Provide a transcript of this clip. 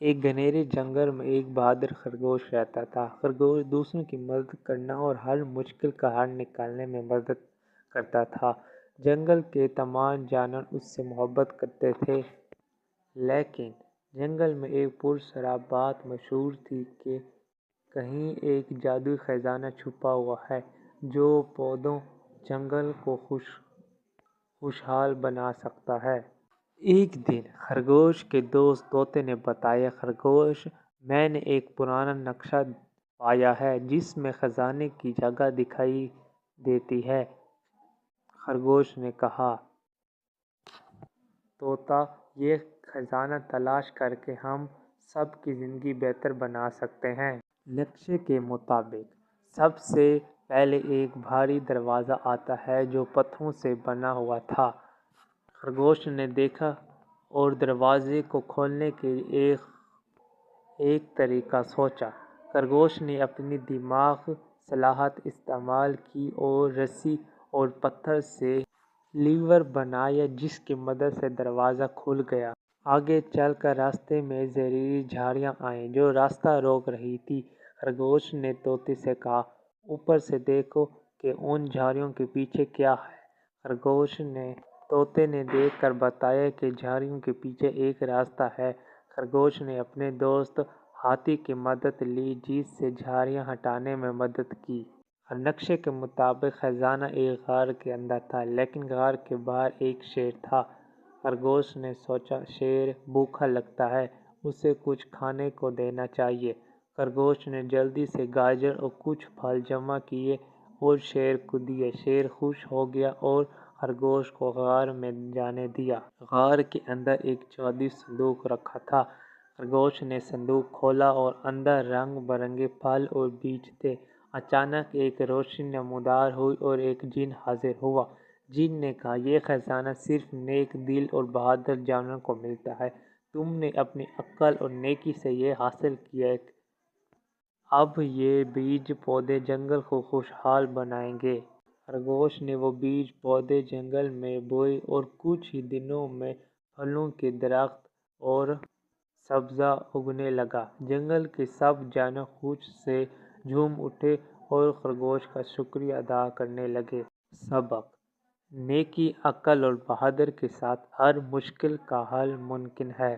ایک گھنیرے جنگل میں ایک بہادر خرگوش رہتا تھا۔ خرگوش دوسروں کی مدد کرنا اور ہر مشکل کا حل نکالنے میں مدد کرتا تھا۔ جنگل کے تمام جانور اس سے محبت کرتے تھے، لیکن جنگل میں ایک پراسرار بات مشہور تھی کہ کہیں ایک جادوئی خزانہ چھپا ہوا ہے جو پودوں جنگل کو خوشحال بنا سکتا ہے۔ ایک دن خرگوش کے دوست طوطے نے بتایا، خرگوش، میں نے ایک پرانا نقشہ پایا ہے جس میں خزانے کی جگہ دکھائی دیتی ہے۔ خرگوش نے کہا، طوطا، یہ خزانہ تلاش کر کے ہم سب کی زندگی بہتر بنا سکتے ہیں۔ نقشے کے مطابق سب سے پہلے ایک بھاری دروازہ آتا ہے جو پتھروں سے بنا ہوا تھا۔ خرگوش نے دیکھا اور دروازے کو کھولنے کے لیے ایک طریقہ سوچا۔ خرگوش نے اپنی دماغی صلاحیت استعمال کی اور رسی اور پتھر سے لیور بنایا جس کی مدد سے دروازہ کھل گیا۔ آگے چل کر راستے میں زہریلی جھاڑیاں آئیں جو راستہ روک رہی تھیں۔ خرگوش نے طوطے سے کہا، اوپر سے دیکھو کہ ان جھاڑیوں کے پیچھے کیا ہے۔ طوطے نے دیکھ کر بتایا کہ جھاڑیوں کے پیچھے ایک راستہ ہے۔ خرگوش نے اپنے دوست ہاتھی کی مدد لی جس سے جھاڑیاں ہٹانے میں مدد کی۔ نقشے کے مطابق خزانہ ایک غار کے اندر تھا، لیکن غار کے باہر ایک شیر تھا۔ خرگوش نے سوچا، شیر بھوکا لگتا ہے، اسے کچھ کھانے کو دینا چاہیے۔ خرگوش نے جلدی سے گاجر اور کچھ پھل جمع کیے اور شیر کو دیے۔ شیر خوش ہو گیا اور خرگوش کو غار میں جانے دیا۔ غار کے اندر ایک جادوئی صندوق رکھا تھا۔ خرگوش نے صندوق کھولا اور اندر رنگ برنگے پھل اور بیج تھے۔ اچانک ایک روشنی نمودار ہوئی اور ایک جن حاضر ہوا۔ جن نے کہا، یہ خزانہ صرف نیک دل اور بہادر جانوروں کو ملتا ہے۔ تم نے اپنی عقل اور نیکی سے یہ حاصل کیا ہے، اب یہ بیج پودے جنگل کو خوشحال بنائیں گے۔ خرگوش نے وہ بیج پودے جنگل میں بوئے اور کچھ ہی دنوں میں پھلوں کے درخت اور سبزہ اگنے لگا۔ جنگل کے سب جانور خوشی سے جھوم اٹھے اور خرگوش کا شکریہ ادا کرنے لگے۔ سبق: نیکی، عقل اور بہادری کے ساتھ ہر مشکل کا حل ممکن ہے۔